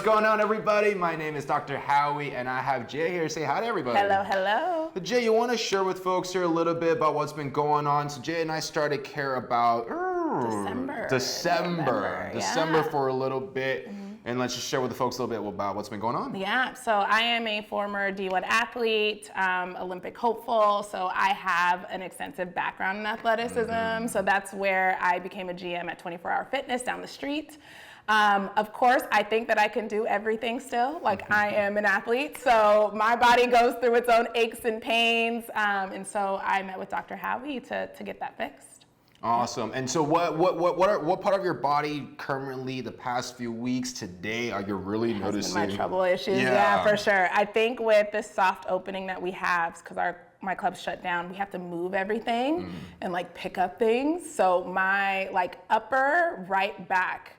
What's going on, everybody? My name is Dr. Howie, and I have Jay here. Say hi to everybody. Hello, hello. Jay, you want to share with folks here a little bit about what's been going on? So Jay and I started care about December for a little bit. And let's just share with the folks a little bit about what's been going on. Yeah, so I am a former D1 athlete, Olympic hopeful, so I have an extensive background in athleticism. So that's where I became a GM at 24 Hour Fitness down the street. Of course, I think that I can do everything still. Like, I am an athlete, so my body goes through its own aches and pains. And so I met with Dr. Howie to get that fixed. Awesome. And so what part of your body currently, the past few weeks, today, are you really noticing? My trouble issues, yeah, for sure. I think with this soft opening that we have, because my club's shut down, we have to move everything and like pick up things. So my upper right back,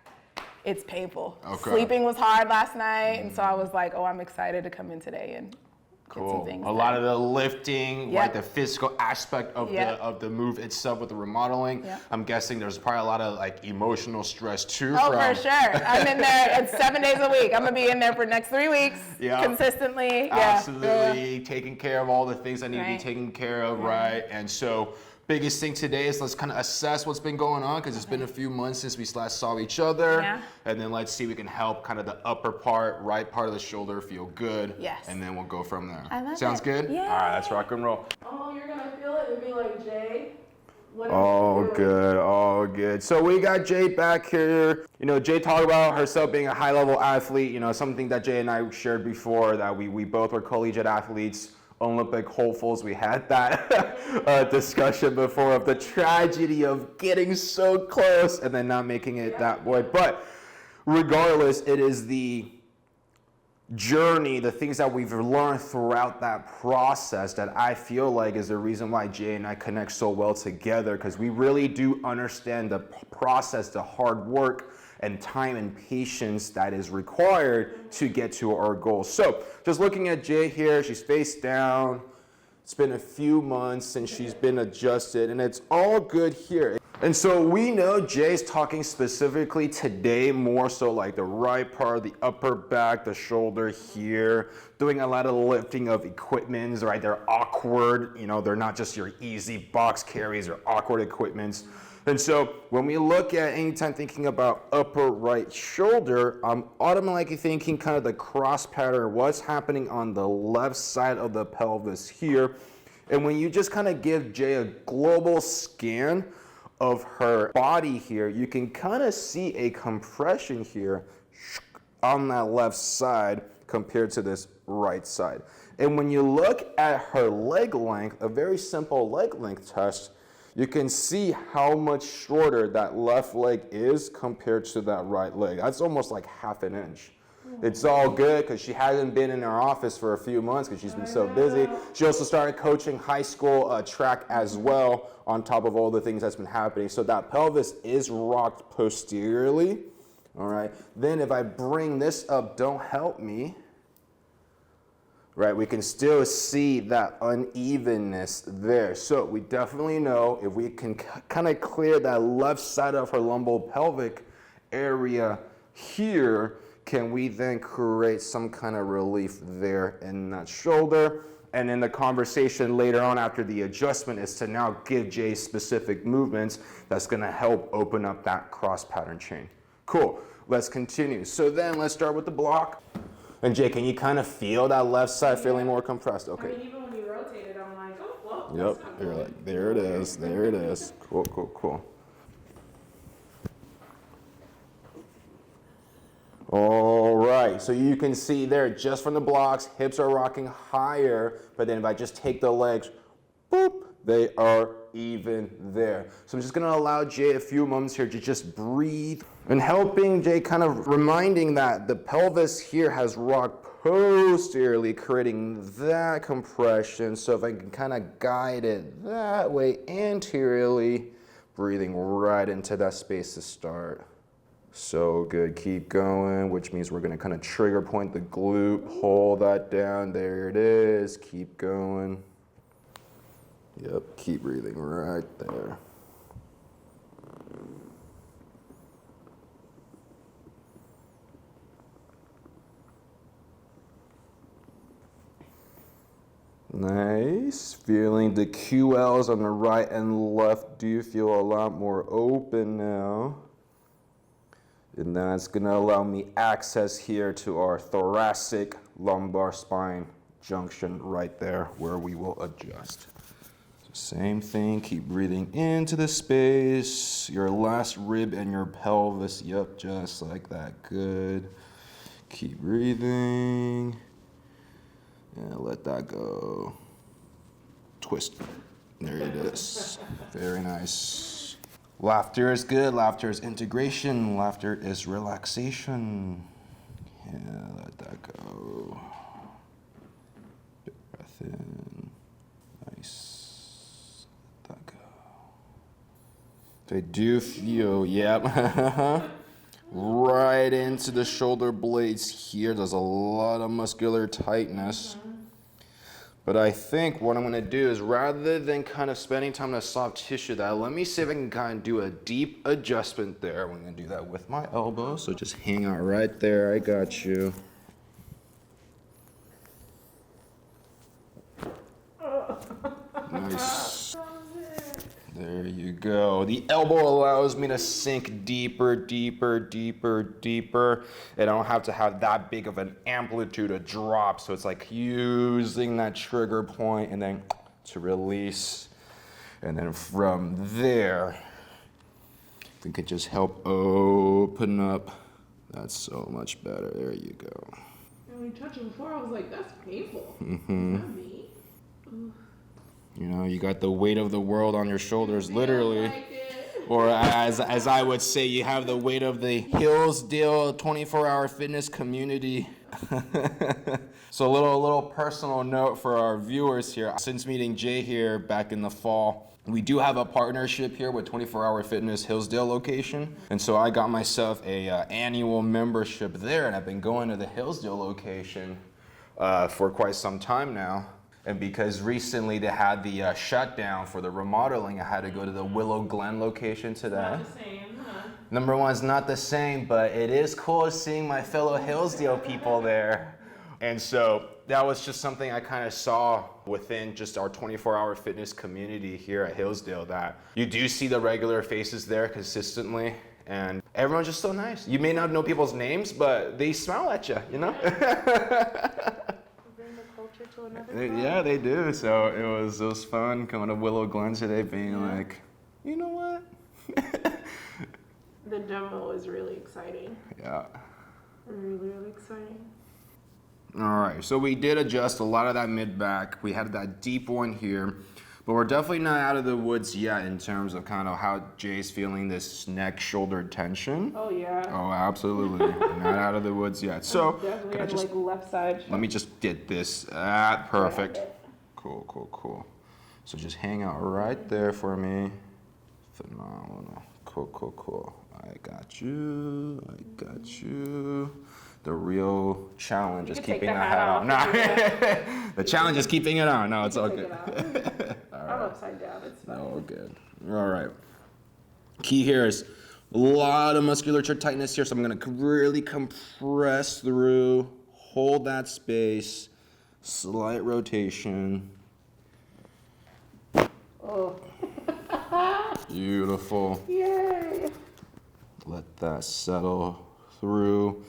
it's painful. Okay. Sleeping was hard last night, and so I was like, oh, I'm excited to come in today and get some things done. Lot of the lifting, like the physical aspect of the move itself with the remodeling. I'm guessing there's probably a lot of like emotional stress too. Oh, for sure. I'm in there. It's 7 days a week. I'm gonna be in there for the next 3 weeks consistently. Absolutely. Taking care of all the things that need to be taken care of, right? And so biggest thing today is let's kind of assess what's been going on, because it's been a few months since we last saw each other. And then let's see if we can help kind of the upper part, right part of the shoulder feel good. And then we'll go from there. Sounds good? Yeah. All right, let's rock and roll. Oh, you're gonna feel it and be like, Jay, what Oh, good. Oh, good. So we got Jay back here. You know, Jay talked about herself being a high-level athlete. You know, something that Jay and I shared before, that we both were collegiate athletes, Olympic hopefuls. We had that discussion before of the tragedy of getting so close and then not making it that way. But regardless, it is the journey, the things that we've learned throughout that process that I feel like is the reason why Jay and I connect so well together, because we really do understand the process, the hard work and time and patience that is required to get to our goals. So just looking at Jay here, she's face down. It's been a few months since she's been adjusted, and it's all good here. And so we know Jay's talking specifically today more so like the right part, the upper back, the shoulder here, doing a lot of lifting of equipments, right? They're awkward, you know, they're not just your easy box carries or awkward equipments. And so when we look at anytime thinking about upper right shoulder, I'm automatically thinking kind of the cross pattern, what's happening on the left side of the pelvis here. And when you just kind of give Jay a global scan of her body here, you can kind of see a compression here on that left side compared to this right side. And when you look at her leg length, a very simple leg length test, you can see how much shorter that left leg is compared to that right leg. That's almost like half an inch. It's all good because she hasn't been in her office for a few months because she's been so busy. She also started coaching high school track as well, on top of all the things that's been happening. So that pelvis is rocked posteriorly. All right. Then if I bring this up, don't help me. Right, we can still see that unevenness there. So we definitely know if we can kind of clear that left side of her lumbopelvic area here, can we then create some kind of relief there in that shoulder? And then the conversation later on after the adjustment is to now give Jay specific movements that's gonna help open up that cross pattern chain. Cool, let's continue. So then let's start with the block. And Jay, can you kind of feel that left side feeling more compressed? Okay. I mean, even when you rotate it, I'm like, oh, whoa. Yep, you're like, there it is, there it is. Cool, cool, cool. All right, so you can see there, just from the blocks, hips are rocking higher, but then if I just take the legs, boop, they are even there. So I'm just gonna allow Jay a few moments here to just breathe and helping Jay, kind of reminding that the pelvis here has rocked posteriorly, creating that compression. So if I can kind of guide it that way anteriorly, breathing right into that space to start. So good, keep going, which means we're gonna kind of trigger point the glute, hold that down, there it is, keep going. Yep, keep breathing right there. Nice. Feeling the QLs on the right and left do feel a lot more open now. And that's gonna allow me access here to our thoracic lumbar spine junction right there where we will adjust. So same thing, keep breathing into the space, your last rib and your pelvis, yep, just like that, good. Keep breathing. And let that go. Twist. There it is. Very nice. Laughter is good. Laughter is integration. Laughter is relaxation. Yeah, let that go. Big breath in. Nice. Let that go. They do feel, yep. Right into the shoulder blades here. There's a lot of muscular tightness. But I think what I'm gonna do is rather than kind of spending time on the soft tissue that, let me see if I can kind of do a deep adjustment there. I'm gonna do that with my elbow. So just hang out right there, I got you. Nice. There you go. The elbow allows me to sink deeper, deeper, deeper, deeper. And I don't have to have that big of an amplitude of drop. So it's like using that trigger point and then to release. And then from there, we could just help open up. That's so much better. There you go. And we touched it before, I was like, that's painful. Mm-hmm. Is that me? You know, you got the weight of the world on your shoulders, literally. Like it. Or as I would say, you have the weight of the Hillsdale 24-hour fitness community. So a little personal note for our viewers here. Since meeting Jay here back in the fall, we do have a partnership here with 24-hour Fitness Hillsdale location. And so I got myself a annual membership there, and I've been going to the Hillsdale location for quite some time now. And because recently they had the shutdown for the remodeling, I had to go to the Willow Glen location today. Not the same, huh? Number one, it's not the same, but it is cool seeing my fellow Hillsdale people there. And so that was just something I kind of saw within just our 24-hour fitness community here at Hillsdale, that you do see the regular faces there consistently. And everyone's just so nice. You may not know people's names, but they smile at you, you know? To another Yeah, they do. So it was fun coming to Willow Glen today, being like, you know what? The demo is really exciting. Yeah. Really, really exciting. All right, so we did adjust a lot of that mid back. We had that deep one here, but we're definitely not out of the woods yet in terms of kind of how Jay's feeling this neck shoulder tension. Oh yeah. Oh, absolutely. Not out of the woods yet. So Definitely can I have just, like left side. let me just get this. Perfect. Cool, cool, cool. So just hang out right there for me. Phenomenal. Cool, cool, cool. I got you. I got you. The real challenge is keeping the hat on. No, the challenge is keeping it on. No, it's all good. I'm upside down. It's fine. Oh, good. All right. Key here is a lot of musculature tightness here, so I'm going to really compress through, hold that space, slight rotation. Oh. Beautiful. Yay. Let that settle through.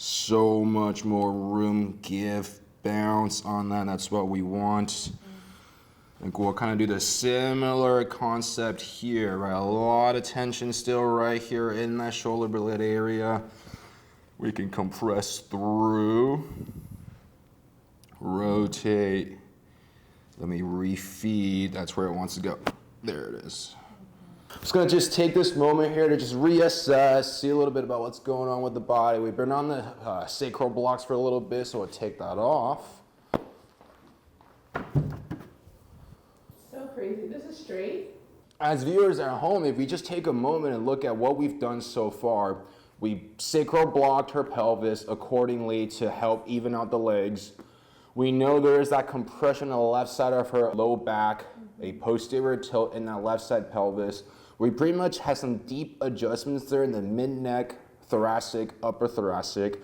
So much more room, give, bounce on that. That's what we want. I think we'll kind of do the similar concept here, right? A lot of tension still right here in that shoulder blade area. We can compress through, rotate. Let me refeed. That's where it wants to go. There it is. I'm just gonna take this moment here to just reassess, see a little bit about what's going on with the body. We've been on the sacral blocks for a little bit, so we'll take that off. So crazy. This is straight. As viewers at home, if we just take a moment and look at what we've done so far, we sacral blocked her pelvis accordingly to help even out the legs. We know there is that compression on the left side of her low back, a posterior tilt in that left side pelvis. We pretty much have some deep adjustments there in the mid-neck, thoracic, upper thoracic.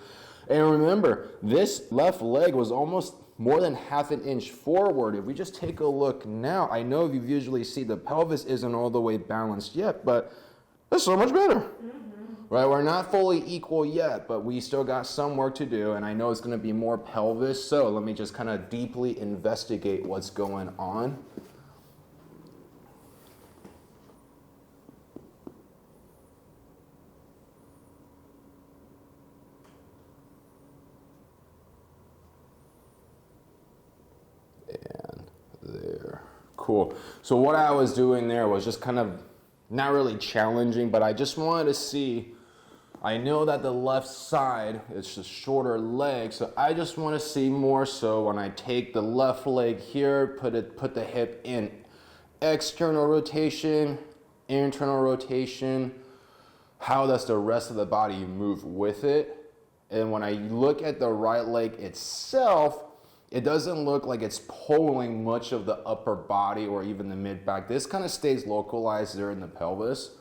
And remember, this left leg was almost more than half an inch forward. If we just take a look now, I know if you visually see the pelvis isn't all the way balanced yet, but it's so much better. Right, we're not fully equal yet, but we still got some work to do, and I know it's gonna be more pelvis, so let me just kind of deeply investigate what's going on. And there, cool. So what I was doing there was just kind of not really challenging, but I just wanted to see, I know that the left side is the shorter leg, so I just want to see more so when I take the left leg here, put the hip in external rotation, internal rotation, how does the rest of the body move with it? And when I look at the right leg itself, it doesn't look like it's pulling much of the upper body or even the mid back. This kind of stays localized there in the pelvis.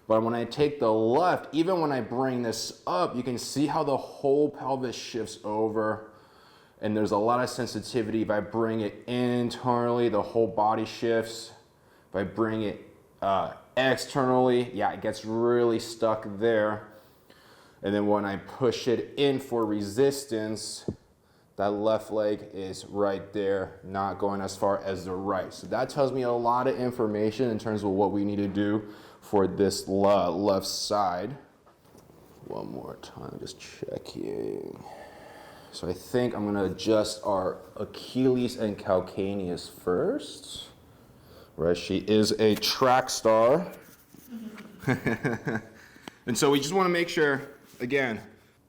But when I take the left, even when I bring this up, you can see how the whole pelvis shifts over. And there's a lot of sensitivity. If I bring it internally, the whole body shifts. If I bring it externally, yeah, it gets really stuck there. And then when I push it in for resistance, that left leg is right there, not going as far as the right. So that tells me a lot of information in terms of what we need to do for this left side. One more time, just checking. So I think I'm gonna adjust our Achilles and calcaneus first. Right, she is a track star. And so we just wanna make sure, again,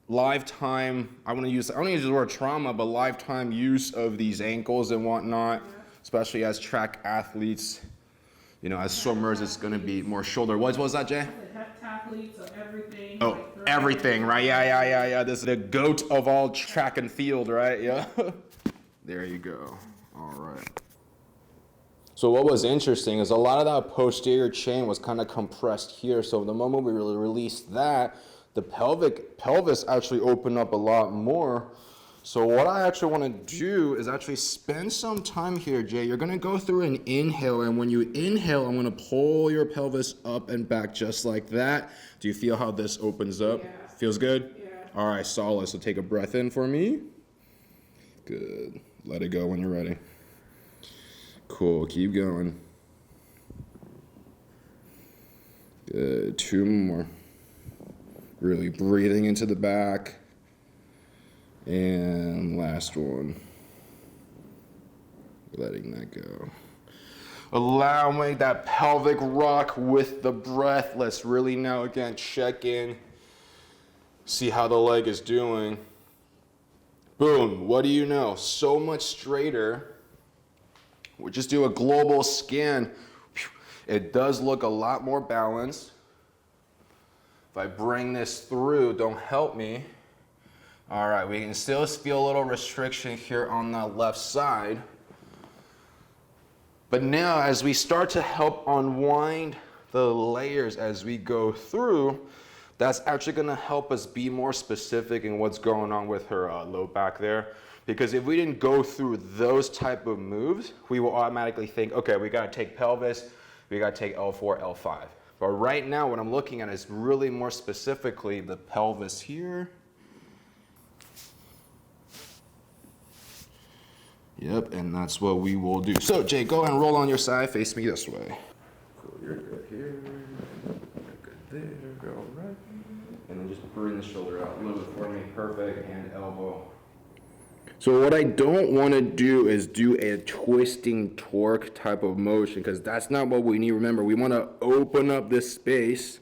lifetime, I don't use the word trauma, but lifetime use of these ankles and whatnot, especially as track athletes. You know, as swimmers, it's going to be more shoulder. What was that, Jay? Heptathletes, so everything. Oh, everything, right? Yeah. This is the goat of all track and field, right? Yeah. There you go. All right. So what was interesting is a lot of that posterior chain was kind of compressed here. So the moment we really released that, the pelvis actually opened up a lot more. So what I actually want to do is actually spend some time here, Jay. You're going to go through an inhale, and when you inhale, I'm going to pull your pelvis up and back just like that. Do you feel how this opens up? Yeah. Feels good? Yeah. All right, solid. So take a breath in for me. Good. Let it go when you're ready. Cool. Keep going. Good. 2 more. Really breathing into the back. And last one. Letting that go. Allowing that pelvic rock with the breath. Let's really now again check in. See how the leg is doing. Boom. What do you know? So much straighter. We'll just do a global scan. It does look a lot more balanced. If I bring this through, don't help me. All right, we can still feel a little restriction here on the left side. But now as we start to help unwind the layers as we go through, that's actually gonna help us be more specific in what's going on with her low back there. Because if we didn't go through those type of moves, we will automatically think, okay, we gotta take pelvis, we gotta take L4, L5. But right now, what I'm looking at is really more specifically the pelvis here. Yep, and that's what we will do. So, Jay, go and roll on your side, face me this way. Cool, you're good here, you're good there, all right. And then just bring the shoulder out a little bit for me, perfect, and elbow. So what I don't want to do is do a twisting torque type of motion, because that's not what we need. Remember, we want to open up this space.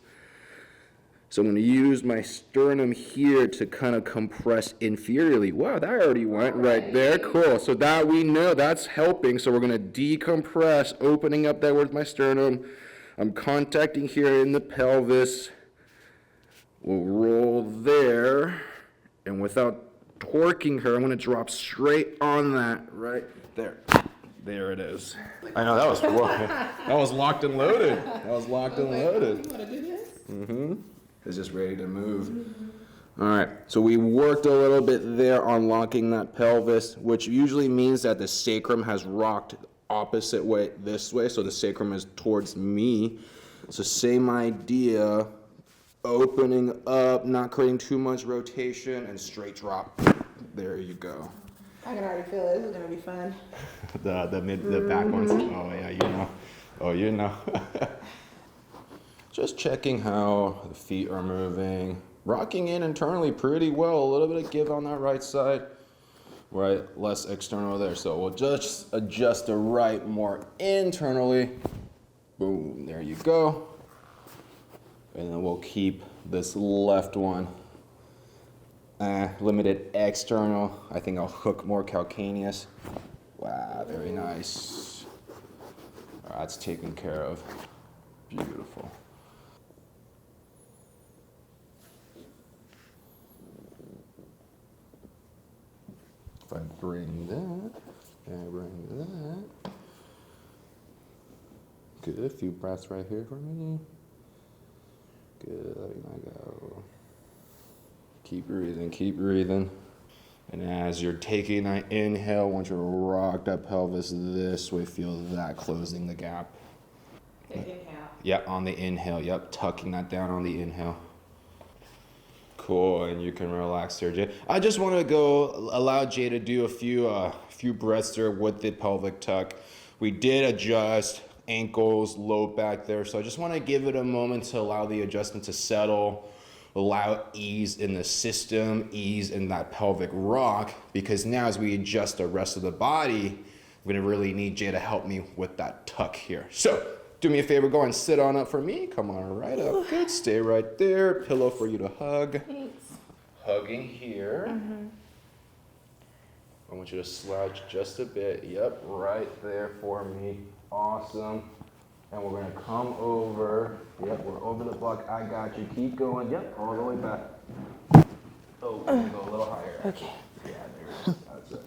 So I'm going to use my sternum here to kind of compress inferiorly. Wow, that already went right there. Cool. So that we know that's helping. So we're going to decompress, opening up that with my sternum. I'm contacting here in the pelvis. We'll roll there. And without torquing her, I'm going to drop straight on that right there. There it is. I know, that was locked and loaded. That was locked and loaded. Mm-hmm. It's just ready to move. All right, so we worked a little bit there on locking that pelvis, which usually means that the sacrum has rocked opposite way this way, so the sacrum is towards me. So same idea, opening up, not creating too much rotation, and straight drop. There you go. I can already feel it. This is gonna be fun. the back ones. Oh yeah, you know. Oh, you know. Just checking how the feet are moving. Rocking in internally pretty well. A little bit of give on that right side. Right, less external there. So we'll just adjust the right more internally. Boom, there you go. And then we'll keep this left one limited external. I think I'll hook more calcaneus. Wow, very nice. That's taken care of. Beautiful. If I bring that, and I bring that. Good, a few breaths right here for me. Good, letting that go. Keep breathing, keep breathing. And as you're taking that inhale, once you rock that pelvis this way, feel that closing the gap. Inhale. Yep, on the inhale, yep, tucking that down on the inhale. Cool, and you can relax there, Jay. I just want to allow Jay to do a few breaths there with the pelvic tuck. We did adjust ankles, low back there, so I just want to give it a moment to allow the adjustment to settle, allow ease in the system, ease in that pelvic rock, because now as we adjust the rest of the body, we're going to really need Jay to help me with that tuck here. So, do me a favor, go and sit on up for me. Come on right up. Good. Stay right there. Pillow for you to hug. Thanks. Hugging here. Mm-hmm. I want you to slouch just a bit. Yep, right there for me. Awesome. And we're going to come over. Yep, we're over the block. I got you. Keep going. Yep, all the way back. Oh, we're going to go a little higher. Okay. Yeah, there it is. That's it.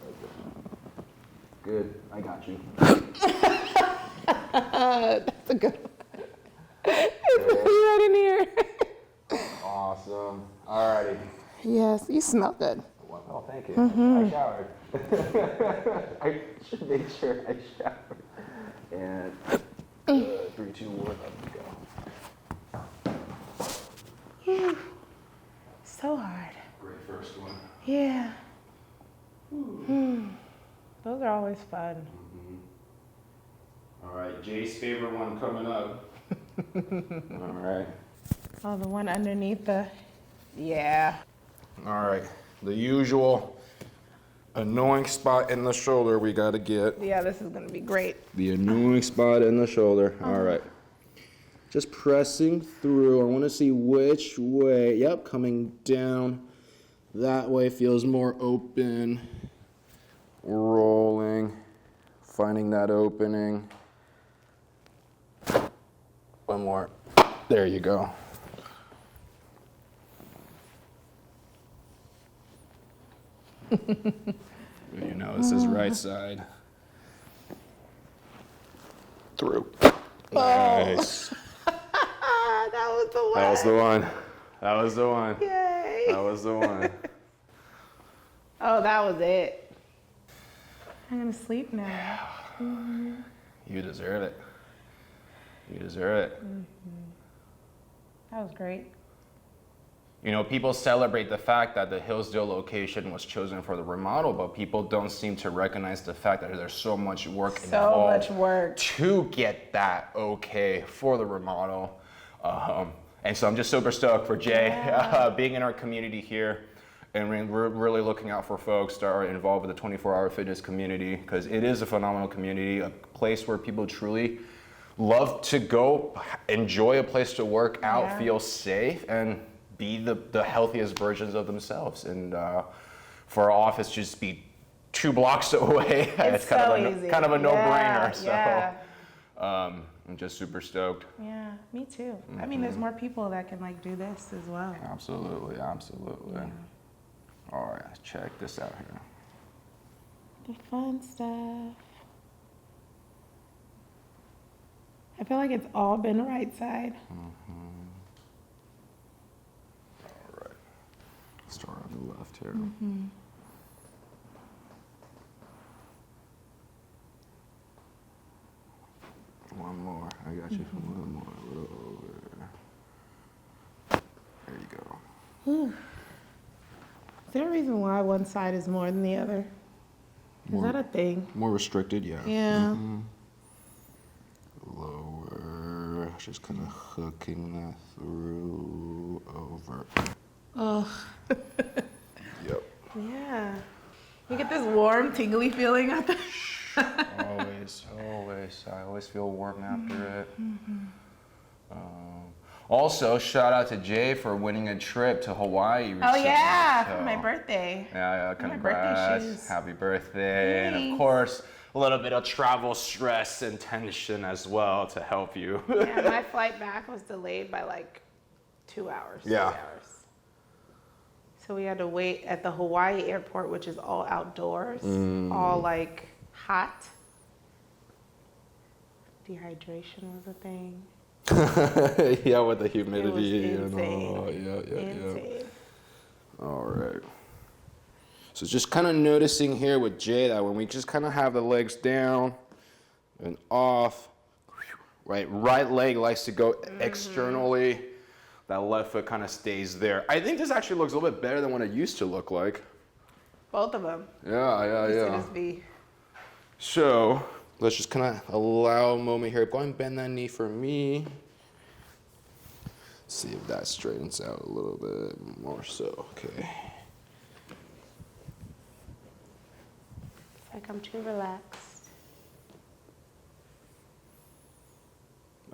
Good. I got you. That's a good one. It's right in here. Awesome. Alrighty. Yes, you smell good. Oh, thank you. Mm-hmm. I showered. I should make sure I showered. And 3, 2, 1, let me go. So hard. Great first one. Yeah. Those are always fun. All right, Jay's favorite one coming up. All right. Oh, the one underneath the, yeah. All right, the usual annoying spot in the shoulder we gotta get. Yeah, this is gonna be great. The annoying spot in the shoulder. All right. Just pressing through. I wanna see which way. Yep, coming down. That way feels more open. Rolling, finding that opening. One more. There you go. You know, this is right side. Through. Nice. That was the one. That was the one. That was the one. Yay. That was the one. Oh, that was it. I'm gonna sleep now. You deserve it. You deserve it. That was great. You know, people celebrate the fact that the Hillsdale location was chosen for the remodel, but people don't seem to recognize the fact that there's so much work involved to get that okay for the remodel. And so I'm just super stoked for Jay being in our community here. And we're really looking out for folks that are involved with the 24-hour fitness community, because it is a phenomenal community, a place where people truly love to go, enjoy a place to work out, feel safe, and be the healthiest versions of themselves. And for our office just be 2 blocks away, it's kind of a no-brainer. So I'm just super stoked. Yeah, me too. I mean, there's more people that can like do this as well. Absolutely, absolutely. Yeah. All right, let's check this out here. The fun stuff. I feel like it's all been right side. All right. left here. One more. I got you. One more. A little over. There you go. Is there a reason why one side is more than the other? Is that a thing? More restricted, yeah. Yeah. Lower. Just kind of hooking that through over. Oh. Yep. Yeah. You get this warm, tingly feeling out there. Always. I always feel warm after it. Also, shout out to Jay for winning a trip to Hawaii recently. Oh yeah, So, for my birthday. Yeah, birthday congrats. shoes. Happy birthday. And of Thanks. course, a little bit of travel stress and tension as well to help you. Yeah, my flight back was delayed by like 2 hours. Yeah. 3 hours. So we had to wait at the Hawaii airport, which is all outdoors, all like hot. Dehydration was a thing. Yeah, with the humidity It was and all. insane. Yeah. Insane. All right. So just kind of noticing here with Jay that when we just kind of have the legs down and off, right leg likes to go externally. That left foot kind of stays there. I think this actually looks a little bit better than what it used to look like. Both of them. Yeah. So let's just kind of allow a moment here. Go ahead and bend that knee for me. See if that straightens out a little bit more so. Okay. It's like I'm too relaxed.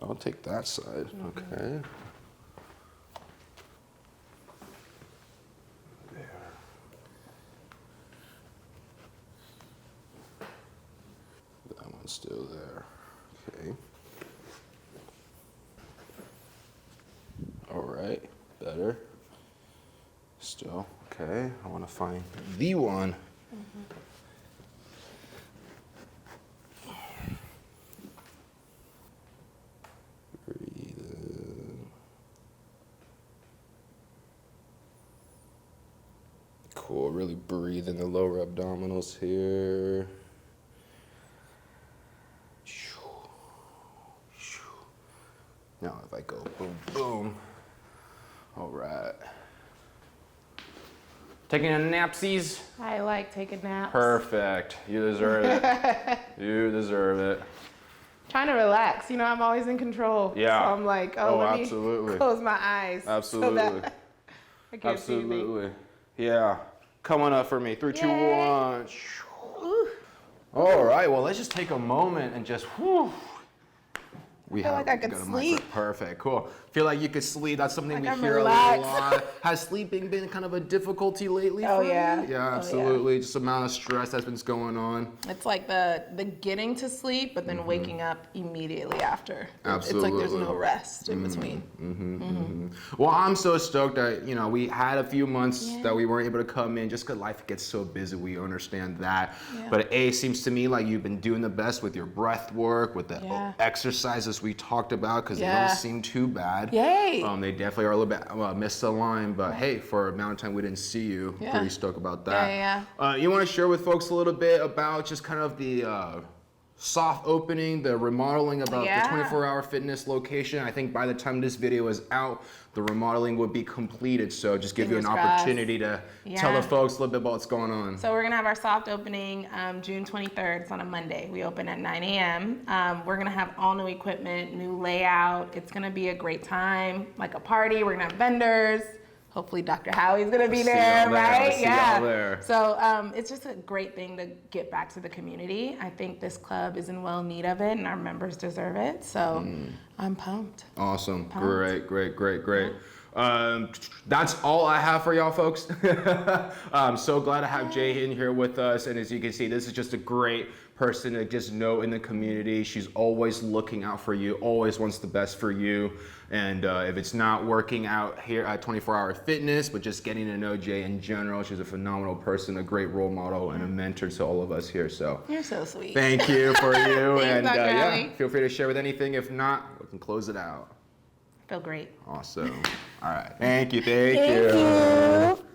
I'll take that side. Okay. There. That one's still there. Okay. All right. Better. Still. Okay. I want to find the one. Breathe in. Cool. Really breathe in the lower abdominals here. Now if I go boom, boom. All right. Taking a napsies? I like taking naps. Perfect. You deserve it. You deserve it. Trying to relax. You know, I'm always in control. Yeah. So I'm like, let me absolutely. close my eyes. Absolutely. So that I can't see anything. Absolutely. Yeah. Come on up for me. 3, 2, Yay. 1. Ooh. All right. Well, let's just take a moment and just whew. We feel have like I could got a sleep. Perfect. Cool. Feel like you could sleep. That's something Like we I'm hear relaxed. a lot. Has sleeping been kind of a difficulty lately? Oh, for you? yeah. Yeah, Oh, yeah. absolutely. Just the amount of stress that's been going on. It's like the getting to sleep, but then waking up immediately after. It's like there's no rest in between. Well, I'm so stoked that, we had a few months that we weren't able to come in just because life gets so busy. We understand that. Yeah. But it seems to me like you've been doing the best with your breath work, with the Yeah. exercises we talked about, because they Yeah. don't seem too bad. Yay. They definitely are a little bit misaligned, but hey, for a amount of time we didn't see you, Yeah. pretty stoked about that. Yeah. You want to share with folks a little bit about just kind of the soft opening, the remodeling about Yeah. the 24-hour fitness location. I think by the time this video is out, the remodeling would be completed. So just give you an Fingers crossed. opportunity to tell Yeah. the folks a little bit about what's going on. So we're gonna have our soft opening June 23rd. It's on a Monday. We open at 9 a.m. We're gonna have all new equipment, new layout. It's gonna be a great time, like a party. We're gonna have vendors. Hopefully Dr. Howie's gonna be See there, y'all there. right? See y'all there. So it's just a great thing to get back to the community. I think this club is in well need of it, and our members deserve it. So I'm pumped. Awesome. Great. That's all I have for y'all folks. I'm so glad to have Jay in here with us. And as you can see, this is just a great person to just know in the community. She's always looking out for you, always wants the best for you. And if it's not working out here at 24-hour Fitness, but just getting to know Jay in general, she's a phenomenal person, a great role model, and a mentor to all of us here. So You're so sweet. thank you for you. Thanks, And Dr. yeah, Howie. feel free to share with anything. If not, we can close it out. Feel great. Awesome. All right. Thank you.